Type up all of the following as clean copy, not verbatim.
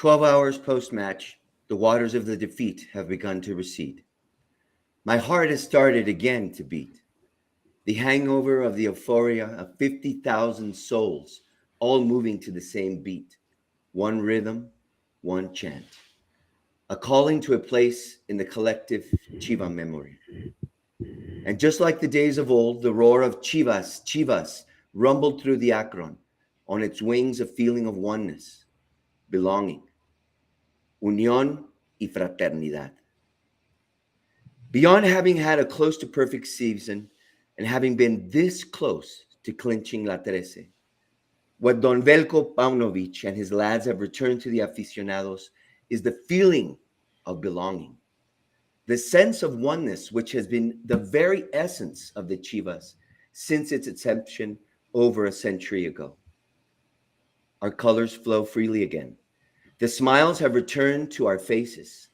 12 hours post-match, the waters of the defeat have begun to recede. My heart has started again to beat. The hangover of the euphoria of 50,000 souls all moving to the same beat. One rhythm, one chant. A calling to a place in the collective Chiva memory. And just like the days of old, the roar of Chivas, Chivas, rumbled through the Akron, on its wings a feeling of oneness, belonging, unión y fraternidad. Beyond having had a close to perfect season and having been this close to clinching La Trece, what Don Velko Paunovic and his lads have returned to the aficionados is the feeling of belonging, the sense of oneness, which has been the very essence of the Chivas since its inception over a century ago. Our colors flow freely again. The smiles have returned to our faces,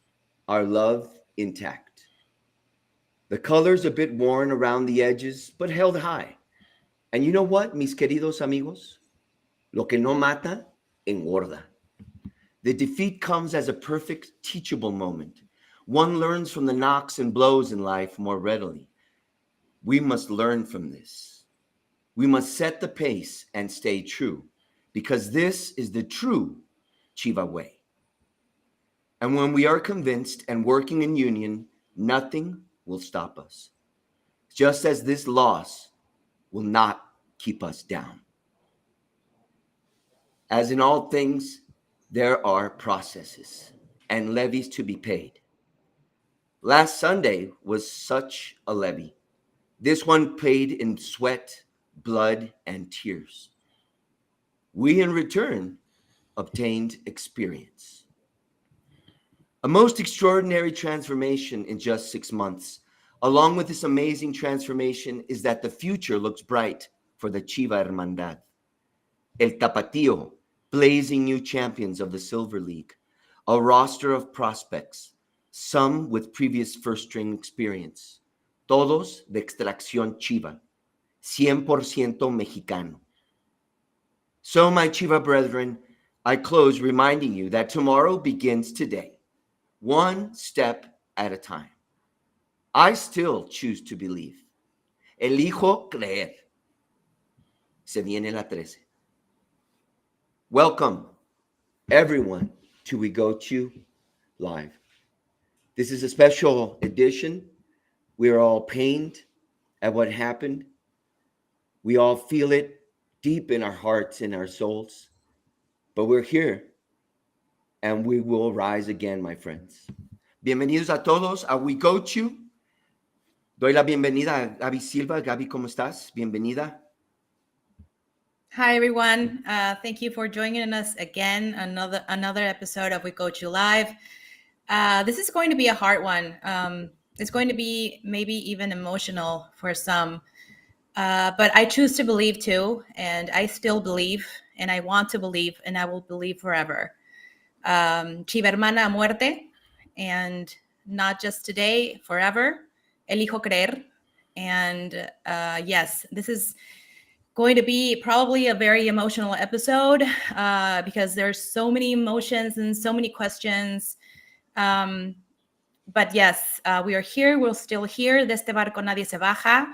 our love intact. The colors a bit worn around the edges, but held high. And you know what, mis queridos amigos? Lo que no mata, engorda. The defeat comes as a perfect teachable moment. One learns from the knocks and blows in life more readily. We must learn from this. We must set the pace and stay true, because this is the true Chiva way. And when we are convinced and working in union, nothing will stop us. Just as this loss will not keep us down. As in all things, there are processes and levies to be paid. Last Sunday was such a levy. This one paid in sweat, blood, and tears. We, in return, obtained experience. A most extraordinary transformation in just 6 months. Along with this amazing transformation is that the future looks bright for the Chiva Hermandad. El Tapatío, blazing new champions of the Silver League, a roster of prospects, some with previous first-string experience, todos de extracción Chiva, 100% mexicano. So, my Chiva brethren, I close reminding you that tomorrow begins today, one step at a time. I still choose to believe. Elijo creer. Se viene la 13. Welcome, everyone, to We Go To Live. This is a special edition. We are all pained at what happened. We all feel it deep in our hearts and our souls. But we're here, and we will rise again, my friends. Bienvenidos a todos a We Go To. Doy la bienvenida a Gaby Silva. Gaby, ¿cómo estás? Bienvenida. Hi, everyone. Thank you for joining us again. Another episode of We Go To Live. This is going to be a hard one. It's going to be maybe even emotional for some. But I choose to believe too, and I still believe, and I want to believe, and I will believe forever. Chiva hermana a muerte, and not just today, forever. Elijo creer. And yes, this is going to be probably a very emotional episode because there's so many emotions and so many questions. But yes, we are here. We're still here. De este barco nadie se baja.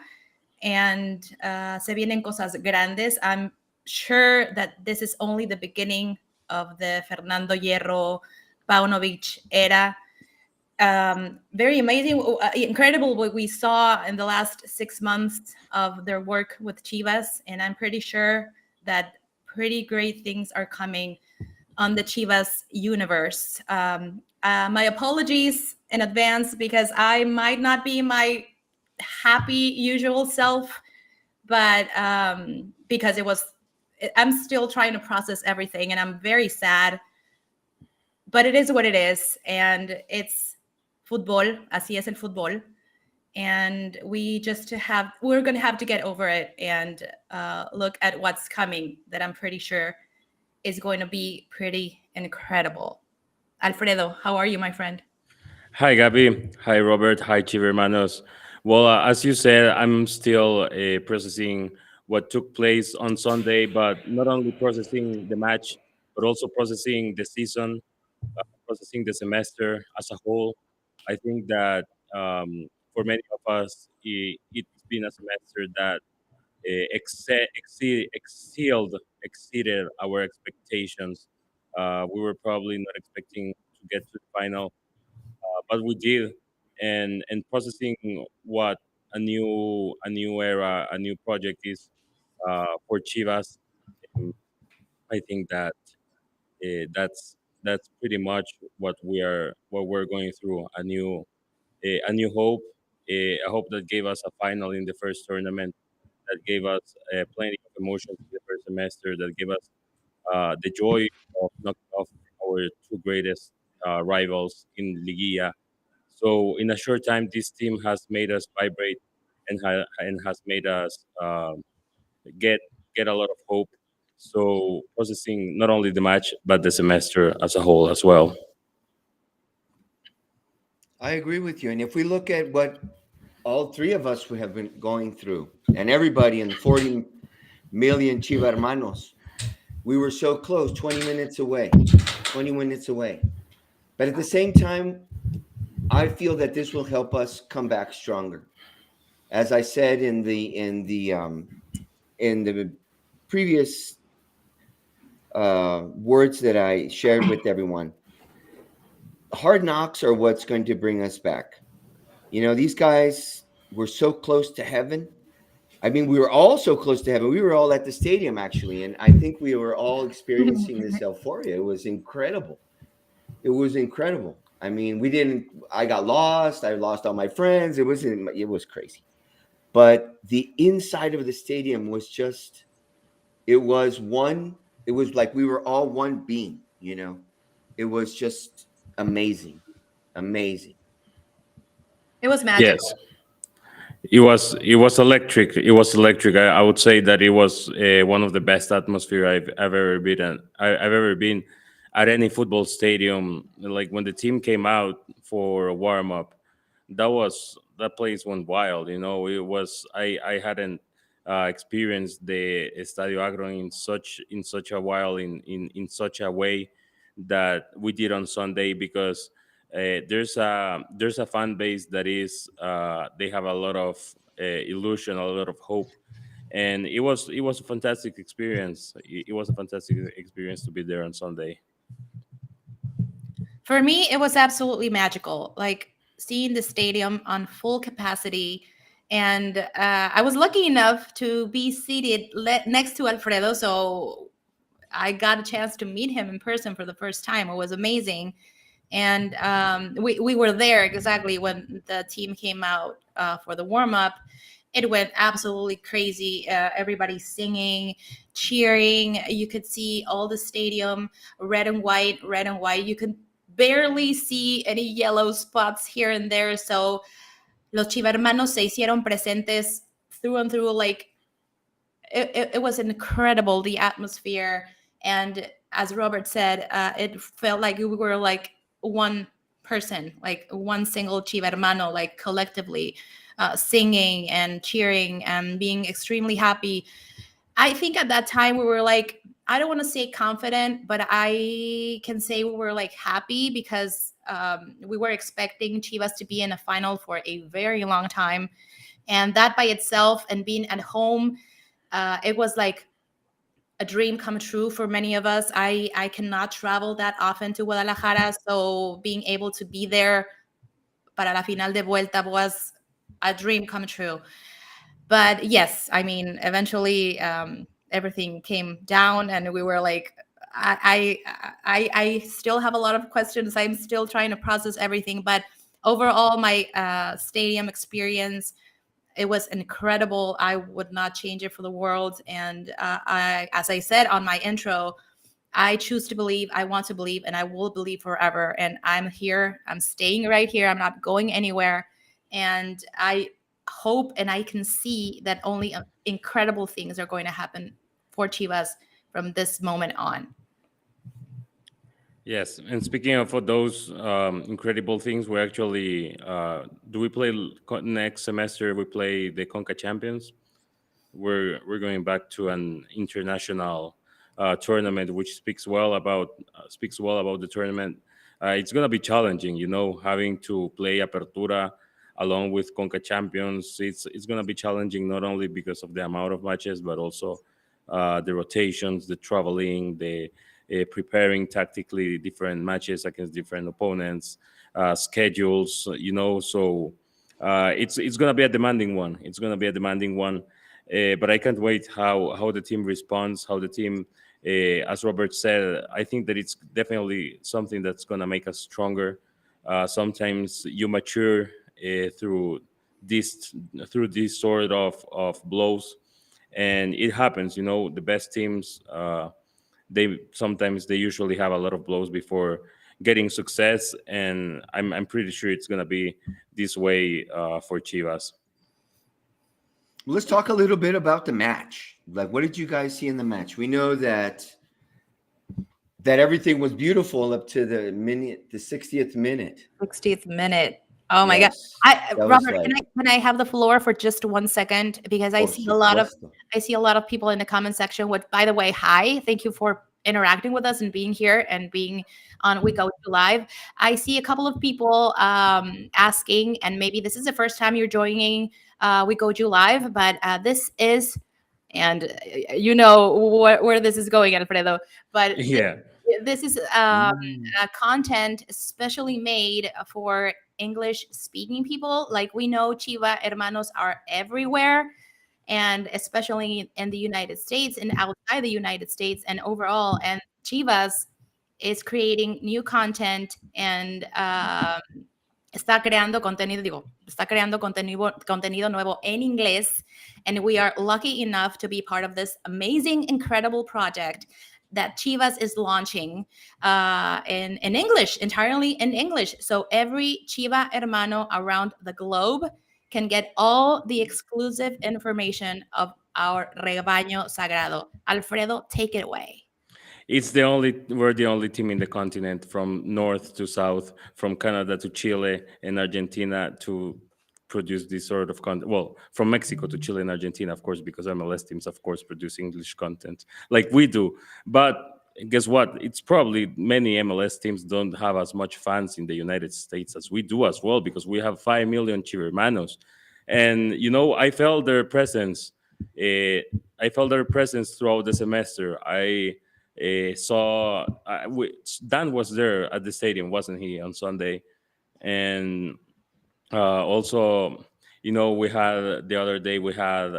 And se vienen cosas grandes. I'm sure that this is only the beginning of the Fernando Hierro Paunovic era. Very amazing, incredible what we saw in the last 6 months of their work with Chivas. And I'm pretty sure that pretty great things are coming on the Chivas universe. My apologies in advance because I might not be my happy usual self, but because I'm still trying to process everything and I'm very sad, but it is what it is. And it's fútbol, así es el fútbol. And we're going to have to get over it and look at what's coming that I'm pretty sure is going to be pretty incredible. Alfredo, how are you, my friend? Hi, Gabby. Hi, Robert. Hi, Chiva Hermanos. Well, as you said, I'm still processing what took place on Sunday, but not only processing the match, but also processing the season, processing the semester as a whole. I think that for many of us, it's been a semester that exceeded our expectations. We were probably not expecting to get to the final, but we did. And processing what a new era, a new project is for Chivas. um, I think that that's pretty much what we're going through. A new hope, a hope that gave us a final in the first tournament, that gave us plenty of emotions in the first semester, that gave us the joy of knocking off our two greatest rivals in Liguilla. So in a short time, this team has made us vibrate and has made us get get a lot of hope. So processing not only the match but the semester as a whole as well. I agree with you. And if we look at what all three of us have been going through, and everybody in 40 million Chiva hermanos, we were so close, 20 minutes away, 20 minutes away. But at the same time, I feel that this will help us come back stronger. As I said in the previous words that I shared with everyone, hard knocks are what's going to bring us back. You know, these guys were so close to heaven. I mean, we were all so close to heaven. We were all at the stadium actually, and I think we were all experiencing this euphoria. It was incredible. It was incredible. I mean, we didn't. I got lost. I lost all my friends. It was crazy. But the inside of the stadium was just. It was one. It was like we were all one being. You know, it was just amazing, amazing. It was Yes, magical. it was electric. It was electric. I would say that it was one of the best atmosphere I've ever been in. I've ever been at any football stadium. Like when the team came out for a warm up, that place went wild. It was I hadn't experienced the Estadio Agro in such a while in such a way that we did on Sunday, because there's a fan base that is they have a lot of illusion, a lot of hope, and it was a fantastic experience. It was a fantastic experience to be there on Sunday. For me, it was absolutely magical. Like seeing the stadium on full capacity. And I was lucky enough to be seated next to Alfredo. So I got a chance to meet him in person for the first time. It was amazing. And we were there exactly when the team came out for the warm up. It went absolutely crazy. Everybody singing, cheering. You could see all the stadium red and white, red and white. You could barely see any yellow spots here and there. So los chivermanos se hicieron presentes through and through. Like it was incredible, the atmosphere. And as Robert said, it felt like we were like one person, like one single chiva hermano, like collectively singing and cheering and being extremely happy. I think at that time we were like, I don't want to say confident, but I can say we were like happy because we were expecting Chivas to be in a final for a very long time. And that by itself and being at home, it was like a dream come true for many of us. I cannot travel that often to Guadalajara, so being able to be there para la final de vuelta was a dream come true. But yes, I mean, eventually everything came down, and we were like, I still have a lot of questions. I'm still trying to process everything, but overall, my stadium experience, it was incredible. I would not change it for the world. And as I said on my intro, I choose to believe, I want to believe, and I will believe forever. And I'm here. I'm staying right here. I'm not going anywhere. And I hope and I can see that only incredible things are going to happen for Chivas from this moment on. Yes, and speaking of those incredible things, we actually do we play next semester? We play the Conca Champions. We're going back to an international tournament, which speaks well about the tournament. it's gonna be challenging. Having to play Apertura along with Conca Champions. It's gonna be challenging not only because of the amount of matches, but also the rotations, the traveling, the preparing tactically different matches against different opponents, schedules. So it's gonna be a demanding one. It's gonna be a demanding one. But I can't wait how the team responds, how the team, as Robert said, I think that it's definitely something that's going to make us stronger. Sometimes you mature through this sort of blows, and it happens. The best teams, they usually have a lot of blows before getting success, and I'm pretty sure it's going to be this way for Chivas. Let's talk a little bit about the match. Like, what did you guys see in the match? We know that everything was beautiful up to the 60th minute. 60th minute. Oh my God. Robert, can I have the floor for just 1 second? Because I see a lot of people in the comment section, which, by the way, hi, thank you for interacting with us and being here and being on We Go To Live. I see a couple of people asking, and maybe this is the first time you're joining We Go To Live, but this is, and where this is going, Alfredo, but yeah. This is content especially made for English-speaking people. Like, we know Chiva hermanos are everywhere, and especially in the United States and outside the United States and overall. And Chivas is creating new content and está creando contenido nuevo en inglés. And we are lucky enough to be part of this amazing, incredible project that Chivas is launching in English, entirely in English. So every Chiva hermano around the globe can get all the exclusive information of our Rebaño Sagrado. Alfredo, take it away. We're the only team in the continent, from north to south, from Canada to Chile and Argentina, to produce this sort of content. Well, from Mexico to Chile and Argentina, of course, because MLS teams, of course, produce English content like we do. But guess what? It's probably many MLS teams don't have as much fans in the United States as we do as well, because we have 5 million Chivermanos. And, I felt their presence. I felt their presence throughout the semester. I saw Dan was there at the stadium, wasn't he, on Sunday? And also, we had the other day, we had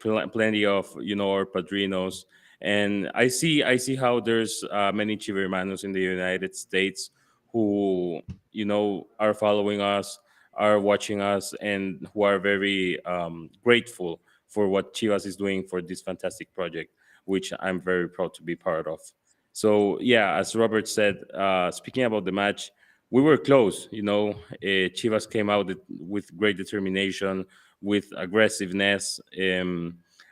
plenty of our padrinos, and I see how there's many Chivermanos in the United States who are following us, are watching us, and who are very grateful for what Chivas is doing for this fantastic project, which I'm very proud to be part of. So yeah, as Robert said, speaking about the match, we were close. Chivas came out with great determination, with aggressiveness.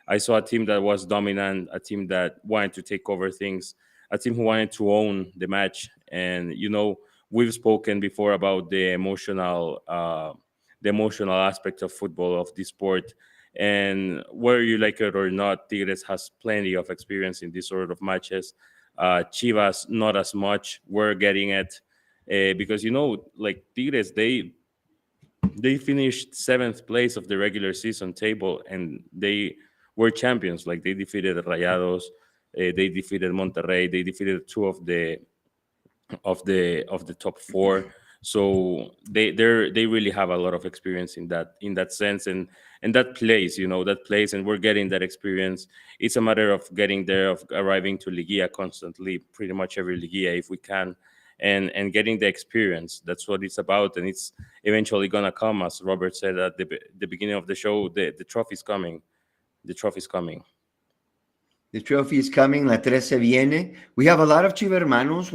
I saw a team that was dominant, a team that wanted to take over things, a team who wanted to own the match. And we've spoken before about the emotional aspect of football, of this sport. And whether you like it or not, Tigres has plenty of experience in this sort of matches. Chivas, not as much. We're getting it because like Tigres, they finished 7th place of the regular season table, and they were champions. Like, they defeated Rayados, they defeated Monterrey, they defeated 2 of the top 4. So they really have a lot of experience in that sense, and that plays, and we're getting that experience. It's a matter of getting there, of arriving to Liguilla constantly, pretty much every Liguilla if we can, and getting the experience. That's what it's about, and it's eventually gonna come, as Robert said at the beginning of the show. The trophy's coming. The trophy's coming. The trophy is coming. La Trece viene. We have a lot of Chivermanos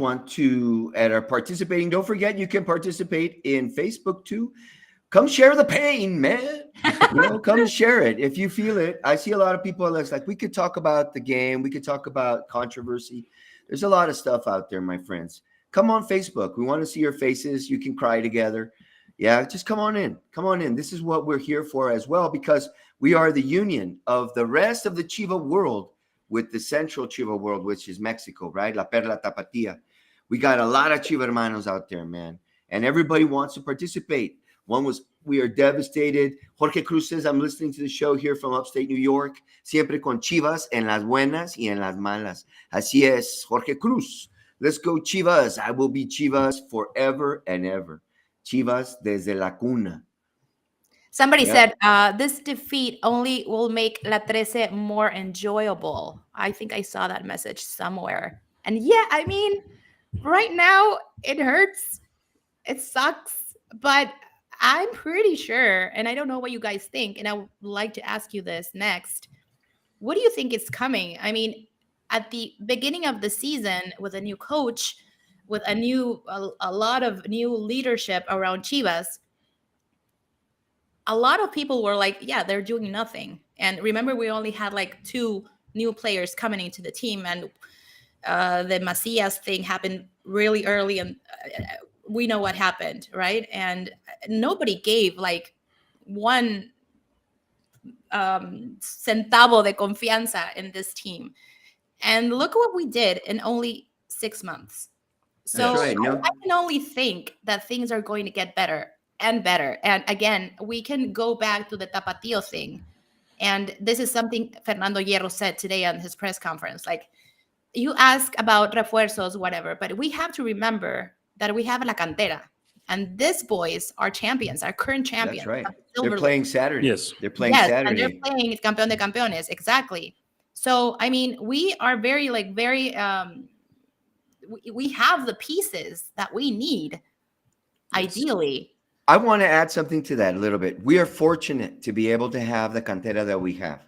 are participating. Don't forget, you can participate in Facebook too. Come share the pain, man. Come share it if you feel it. I see a lot of people that's like, we could talk about the game. We could talk about controversy. There's a lot of stuff out there, my friends. Come on Facebook. We want to see your faces. You can cry together. Yeah, just come on in. Come on in. This is what we're here for as well, because we are the union of the rest of the Chiva world with the central Chiva world, which is Mexico, right? La Perla Tapatía. We got a lot of Chiva hermanos out there, man. And everybody wants to participate. We are devastated. Jorge Cruz says, I'm listening to the show here from upstate New York. Siempre con Chivas, en las buenas y en las malas. Así es, Jorge Cruz. Let's go Chivas. I will be Chivas forever and ever. Chivas desde la cuna. Somebody said, this defeat only will make La Trece more enjoyable. I think I saw that message somewhere. And yeah, I mean, right now it hurts. It sucks. But I'm pretty sure, and I don't know what you guys think, and I would like to ask you this next. What do you think is coming? I mean, at the beginning of the season, with a new coach, with a lot of new leadership around Chivas, a lot of people were like, yeah, they're doing nothing. And remember, we only had like 2 new players coming into the team, and the Macias thing happened really early, and we know what happened, right? And nobody gave like 1 centavo de confianza in this team. And look what we did in only 6 months. So Right, no? I can only think that things are going to get better and better. And again, we can go back to the Tapatio thing. And this is something Fernando Hierro said today on his press conference. Like, you ask about refuerzos, whatever, but we have to remember that we have La Cantera. And these boys are champions, our current champions. That's right. They're playing Saturday. Yes. They're playing Saturday. And they're playing Campeón de Campeones, exactly. So, I mean, we are very, we have the pieces that we need, ideally. I want to add something to that a little bit. We are fortunate to be able to have the cantera that we have.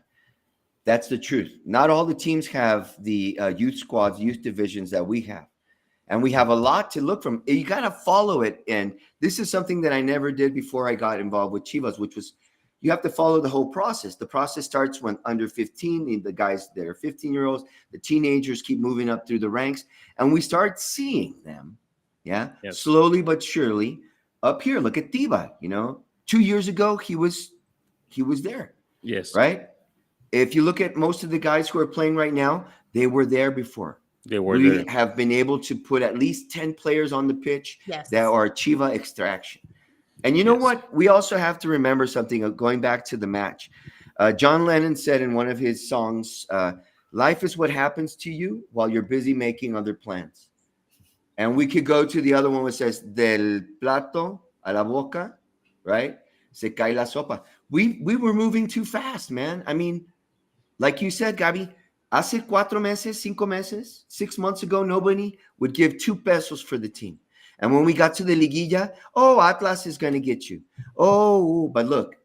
That's the truth. Not all the teams have the youth squads, youth divisions that we have. And we have a lot to look from. You got to follow it. And this is something that I never did before I got involved with Chivas, which was you have to follow the whole process. The process starts when under 15, the guys that are 15-year-olds, the teenagers keep moving up through the ranks. And we start seeing them, slowly but surely up here. Look at Tiba, 2 years ago, he was there. Yes. Right? If you look at most of the guys who are playing right now, they were there before. We have been able to put at least 10 players on the pitch that are Chiva extraction. And you know what? We also have to remember something going back to the match. John Lennon said in one of his songs, life is what happens to you while you're busy making other plans. And we could go to the other one which says, del plato a la boca, right? Se cae la sopa. We were moving too fast, man. I mean, like you said, Gabi, hace 4 meses, 5 meses, 6 months ago, nobody would give 2 pesos for the team. And when we got to the liguilla, Atlas is going to get you. But look.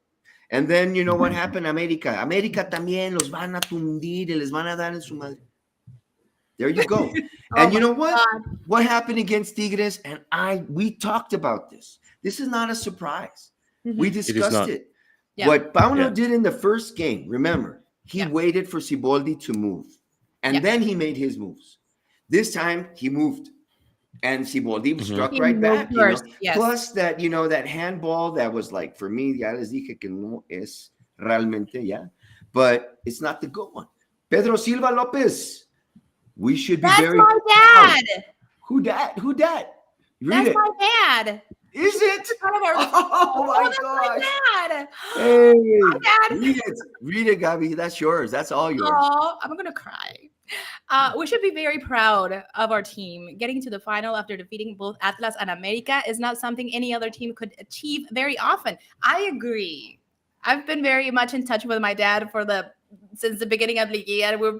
And then, you know what happened? América también los van a tundir y les van a dar en su madre. There you go. And you know what? God. What happened against Tigres? And we talked about this. This is not a surprise. Mm-hmm. We discussed it. Yeah. What Pauno did in the first game, remember, he waited for Siboldi to move. And then he made his moves. This time, he moved. And Siboldi struck right back. Plus that, that handball that was like, for me, ya les dije que no es realmente, but it's not the good one. Pedro Silva Lopez. We should be very my dad. proud. Who dat? That's my dad. Is it? Oh my gosh. My dad. Hey, My dad. Read it, Gabi. That's yours. That's all yours. Oh, I'm going to cry. We should be very proud of our team. Getting to the final after defeating both Atlas and América is not something any other team could achieve very often. I agree. I've been very much in touch with my dad since the beginning of Liguilla. We're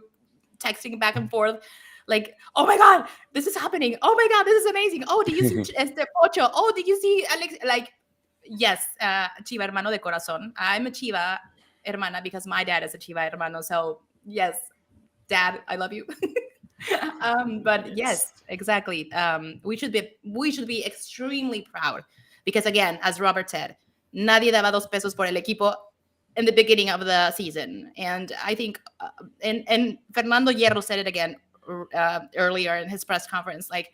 texting back and forth. Like, oh my God, this is happening. Oh my God, this is amazing. Oh, did you see Pocho? Oh, did you see Alex? Like, yes, Chiva hermano de corazón. I'm a Chiva hermana because my dad is a Chiva hermano. So yes, Dad, I love you. But yes, exactly. We should be extremely proud because again, as Robert said, nadie daba 2 pesos por el equipo in the beginning of the season. And I think, and Fernando Hierro said it again earlier in his press conference, like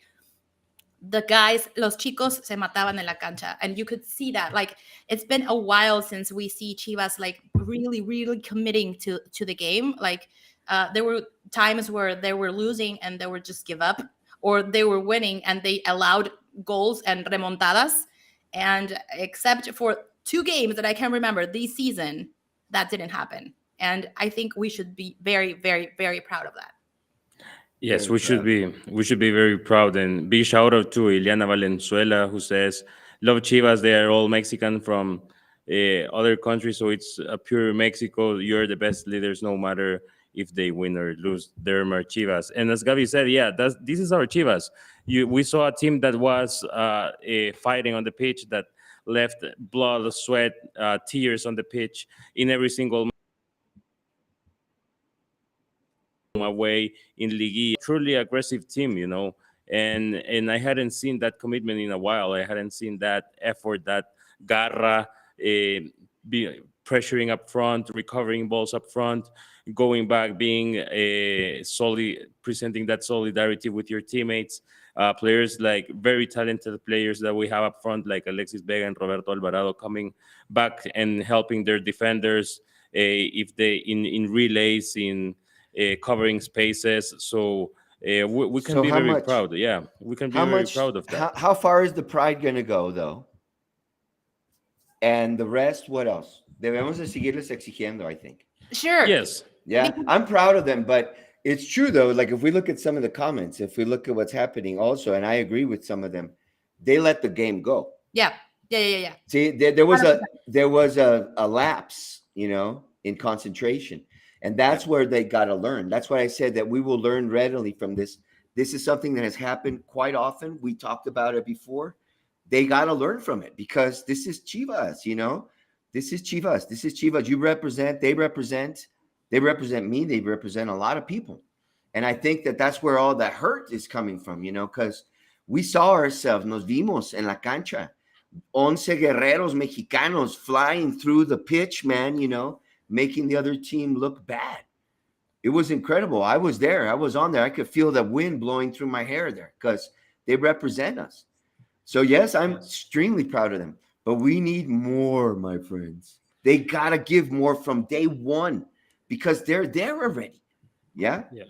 the guys, los chicos se mataban en la cancha. And you could see that, like, it's been a while since we see Chivas like really, really committing to the game. Like there were times where they were losing and they would just give up, or they were winning and they allowed goals and remontadas. And except for 2 games that I can remember this season, that didn't happen. And I think we should be very, very, very proud of that. Yes, Very we should be very proud, and big shout out to Ileana Valenzuela, who says, "Love Chivas. They are all Mexican from other countries, so it's a pure Mexico. You're the best leaders, no matter if they win or lose. They're my Chivas." And as Gabi said, yeah, this is our Chivas. We saw a team that was fighting on the pitch, that left blood, sweat, tears on the pitch in every single away in Liguilla. Truly aggressive team, and I hadn't seen that commitment in a while. I hadn't seen that effort, that garra, be pressuring up front, recovering balls up front, going back, being solid, presenting that solidarity with your teammates. Players, like very talented players that we have up front, like Alexis Vega and Roberto Alvarado, coming back and helping their defenders if they in relays, in covering spaces. So we can So be how very much- proud. Yeah, we can be How very much? proud of that. How far is the pride going to go, though? And the rest, what else? Debemos de seguirles exigiendo, I think. Sure. Yes. Yeah, I'm proud of them, but it's true though. Like if we look at some of the comments, if we look at what's happening also, and I agree with some of them, they let the game go. Yeah. Yeah. See, there was a lapse, in concentration, and that's where they got to learn. That's why I said that we will learn readily from this. This is something that has happened quite often. We talked about it before. They got to learn from it because this is Chivas, This is Chivas. This is Chivas. You represent, they represent me. They represent a lot of people. And I think that that's where all that hurt is coming from, because we saw ourselves, nos vimos en la cancha, 11 guerreros mexicanos flying through the pitch, man, making the other team look bad. It was incredible. I was there. I was on there. I could feel the wind blowing through my hair there because they represent us. So, yes, I'm extremely proud of them. But we need more, my friends. They got to give more from day one because they're there already. Yeah? Yeah.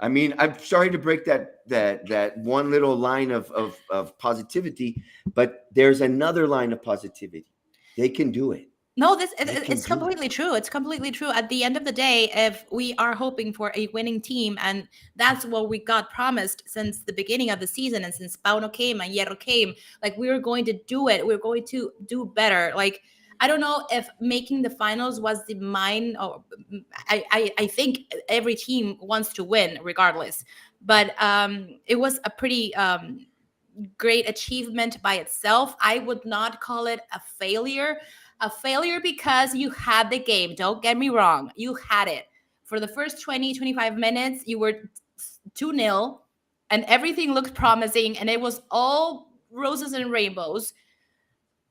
I mean, I'm sorry to break that one little line of positivity, but there's another line of positivity. They can do it. No, it's completely true. It's completely true. At the end of the day, if we are hoping for a winning team, and that's what we got promised since the beginning of the season, and since Pauno came and Hierro came, like we were going to do it. We're going to do better. Like, I don't know if making the finals was the mine, or I think every team wants to win regardless. But it was a pretty great achievement by itself. I would not call it a failure. A failure because you had the game. Don't get me wrong. You had it. For the first 20, 25 minutes, you were 2-0 and everything looked promising and it was all roses and rainbows.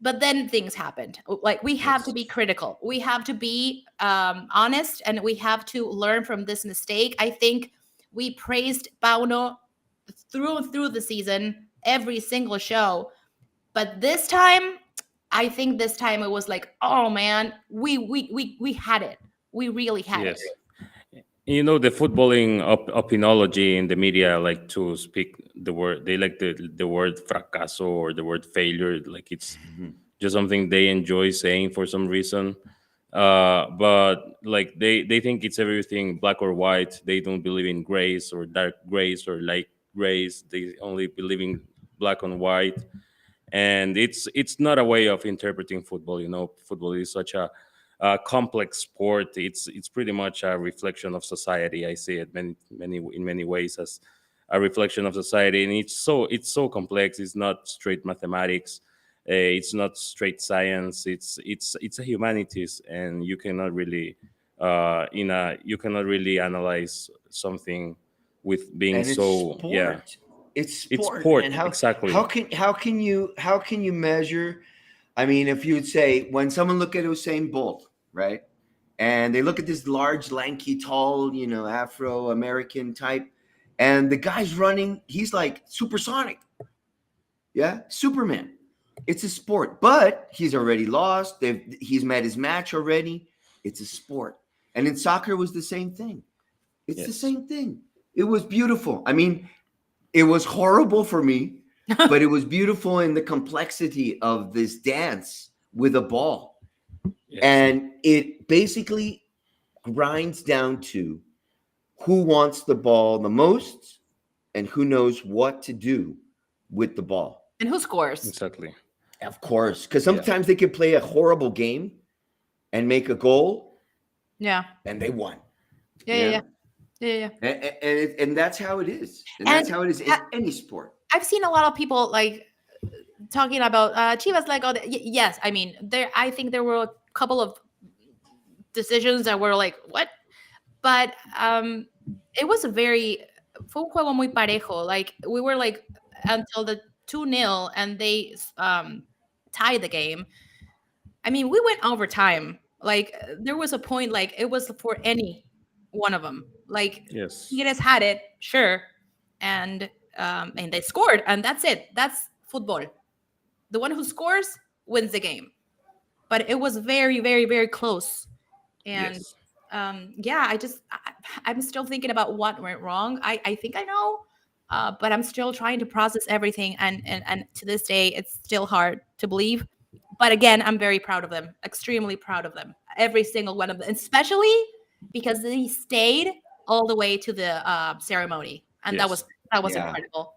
But then things happened. Like, we have to be critical. We have to be honest, and we have to learn from this mistake. I think we praised Pauno through and through the season, every single show. But this time, I think this time it was like, oh man, we had it. We really had it. The footballing opinology in the media like to speak the word. They like the word fracaso or the word failure. Like it's just something they enjoy saying for some reason. But like they think it's everything black or white. They don't believe in grays or dark grays or light grays. They only believe in black and white. And it's not a way of interpreting football. Football is such a complex sport. It's pretty much a reflection of society. I see it in many ways as a reflection of society, and it's so complex. It's not straight mathematics. It's not straight science. It's a humanities, and you cannot really analyze something with being and it's so sport. yeah. It's It's sport. sport, And exactly. How can you measure? I mean, if you would say when someone look at Usain Bolt, right, and they look at this large, lanky, tall, Afro-American type, and the guy's running, he's like supersonic, yeah, Superman. It's a sport, but he's already lost. He's met his match already. It's a sport, and in soccer it was the same thing. It's the same thing. It was beautiful. I mean, It was horrible for me, but it was beautiful in the complexity of this dance with a ball. Yes. And it basically grinds down to who wants the ball the most and who knows what to do with the ball. And who scores? Exactly. Of course, because Yeah. sometimes they could play a horrible game and make a goal Yeah. and they won. Yeah. you Yeah. know? Yeah. Yeah. Yeah. And that's how it is. And And that's how it is in any sport. I've seen a lot of people like talking about Chivas like all yes, I mean I think there were a couple of decisions that were like what, but it was fue un juego muy parejo. Like we were like until the 2-0 and they tied the game. I mean, we went overtime. Like there was a point like it was for any one of them. Like Yes. Tigres had it, sure, and they scored, and that's it. That's football. The one who scores wins the game. But it was very, very, very close. And Yes. yeah, I'm still thinking about what went wrong. I think I know, but I'm still trying to process everything. And to this day, it's still hard to believe. But again, I'm very proud of them, extremely proud of them. Every single one of them, especially because they stayed all the way to the ceremony. And that Yes. was Yeah. incredible.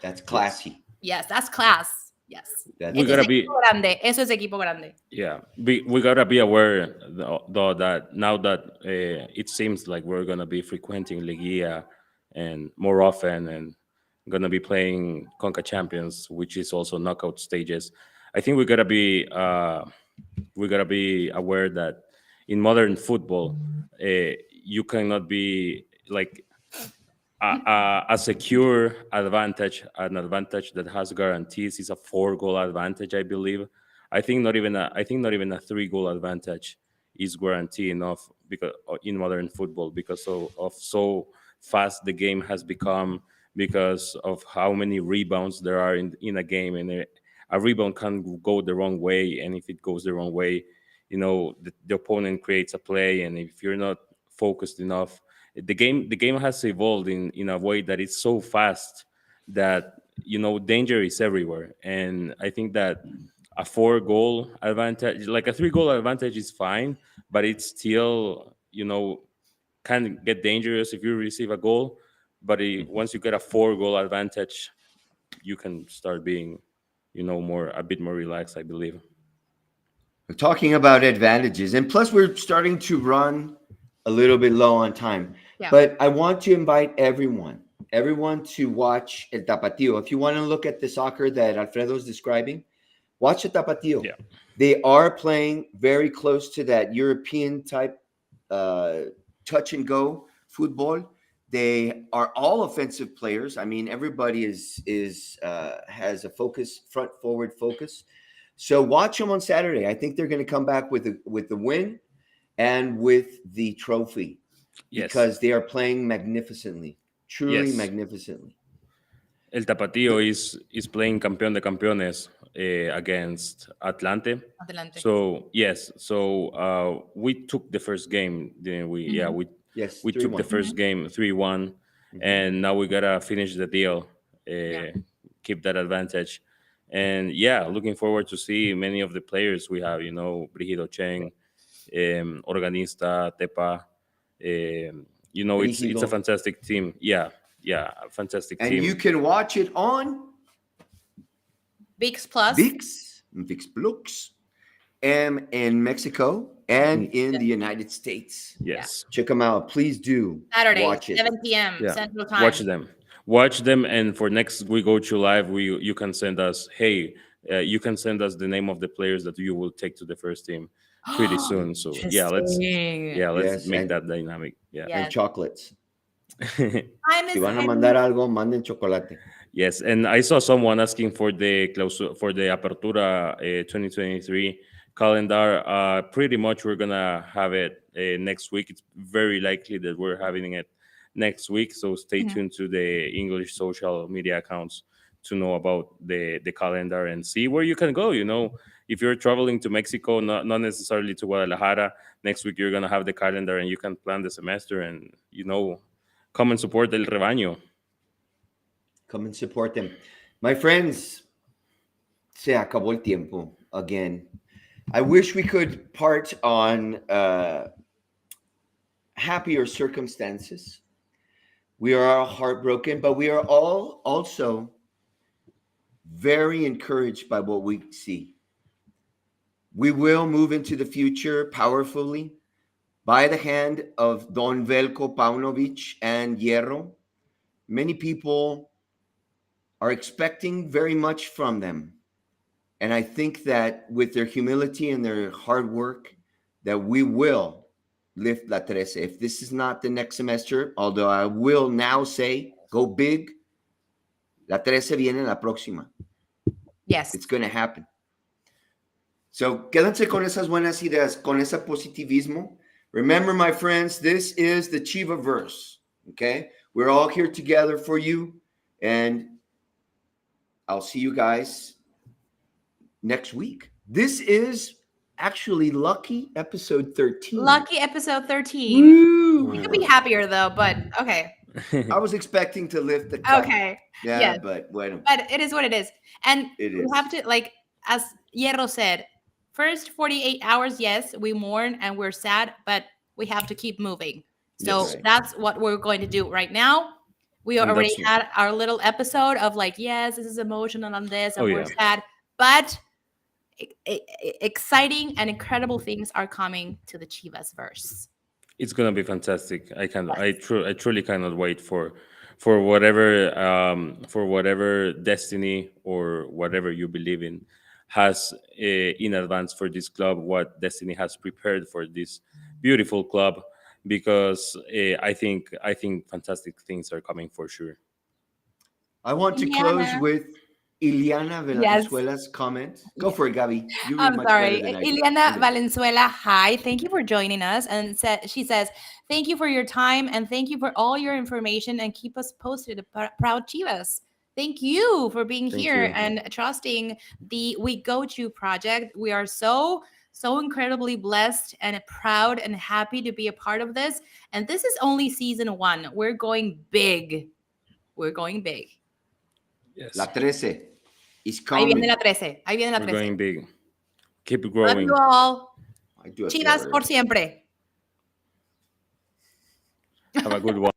That's classy. Yes, that's class. Yes. That's We Eso es gotta be. equipo grande. Eso es equipo grande. Yeah, we gotta be aware though that now that it seems like we're gonna be frequenting Liguilla and more often and gonna be playing Conca Champions, which is also knockout stages. I think we gotta be aware that in modern football, you cannot be like a secure advantage, an advantage that has guarantees is a 4 goal advantage, I believe. I think not even a 3 goal advantage is guarantee enough because in modern football because of so fast the game has become because of how many rebounds there are in a game and a rebound can go the wrong way and if it goes the wrong way, the opponent creates a play and if you're not focused enough the game has evolved in a way that it's so fast that danger is everywhere and I think that a 4 goal advantage like a 3 goal advantage is fine but it's still can get dangerous if you receive a goal but once you get a 4 goal advantage you can start being a bit more relaxed I believe. We're talking about advantages. And plus, we're starting to run a little bit low on time. Yeah. But I want to invite everyone to watch El Tapatío. If you want to look at the soccer that Alfredo is describing, watch El Tapatío. Yeah. They are playing very close to that European type touch and go football. They are all offensive players. I mean, everybody has a front forward focus. So watch them on Saturday. I think they're going to come back with the win and with the trophy because they are playing magnificently, truly magnificently. El Tapatío is playing Campeón de Campeones against Atlante. So yes, we took the first game, didn't we? Mm-hmm. Yeah, we took the first game 3-1, and now we gotta finish the deal, keep that advantage, and looking forward to see many of the players we have. Brigido Cheng, Organista, Tepa. It's a fantastic team. Yeah, fantastic team. And you can watch it on ViX Plus, ViX Plus, and in Mexico and in the United States. Yes, check them out. Please do. Saturday, watch it. 7 p.m. Central Time. Watch them, and for next we go to live. You can send us. Hey, you can send us the name of the players that you will take to the first team pretty soon. So let's make that dynamic. Yeah, and chocolates. Si van a mandar algo, manden chocolate. Yes, and I saw someone asking for the Apertura 2023 calendar. Pretty much we're gonna have it next week. It's very likely that we're having it next week. So stay tuned to the English social media accounts to know about the calendar and see where you can go. If you're traveling to Mexico, not necessarily to Guadalajara, next week you're gonna have the calendar and you can plan the semester and come and support El Rebaño. Come and support them. My friends, se acabó el tiempo again. I wish we could part on happier circumstances. We are all heartbroken, but we are all also very encouraged by what we see. We will move into the future powerfully by the hand of Don Velko Paunovic and Hierro. Many people are expecting very much from them. And I think that with their humility and their hard work, that we will lift La Trece. If this is not the next semester, although I will now say, go big, La Trece viene la próxima. Yes. It's going to happen. So quédense con esas buenas ideas, con ese positivismo. Remember, my friends, this is the Chivaverse, okay? We're all here together for you, and I'll see you guys next week. This is actually lucky episode 13. Lucky episode 13. Woo! We could be happier though, but okay. I was expecting to lift the cup. Okay. Yeah, Yes. but bueno. But it is what it is. And It we is. have to, like, as Hierro said, first 48 hours, yes, we mourn and we're sad, but we have to keep moving. So Yes. that's what we're going to do right now. We And already that's- had our little episode of like, yes, this is emotional on this, and Oh, we're yeah. sad, but exciting and incredible things are coming to the Chivas verse. It's gonna be fantastic. I truly cannot wait for whatever destiny or whatever you believe in has in advance for this club. What destiny has prepared for this beautiful club, because I think fantastic things are coming for sure. I want to close with Ileana Valenzuela's comment. Go for it, Gabi. You read I'm much sorry. better than I do. Ileana Valenzuela, hi. Thank you for joining us. And she says, thank you for your time and thank you for all your information and keep us posted. Proud Chivas. Thank you for being Thank here you. and trusting the We Go To project. We are so incredibly blessed and proud and happy to be a part of this. And this is only season 1. We're going big. We're going big. Yes, La Trece is Ahí coming. viene la 13. Ahí viene la we're 13. going big. Keep Love growing. you all. I do it Chivas for por siempre. Have a good one.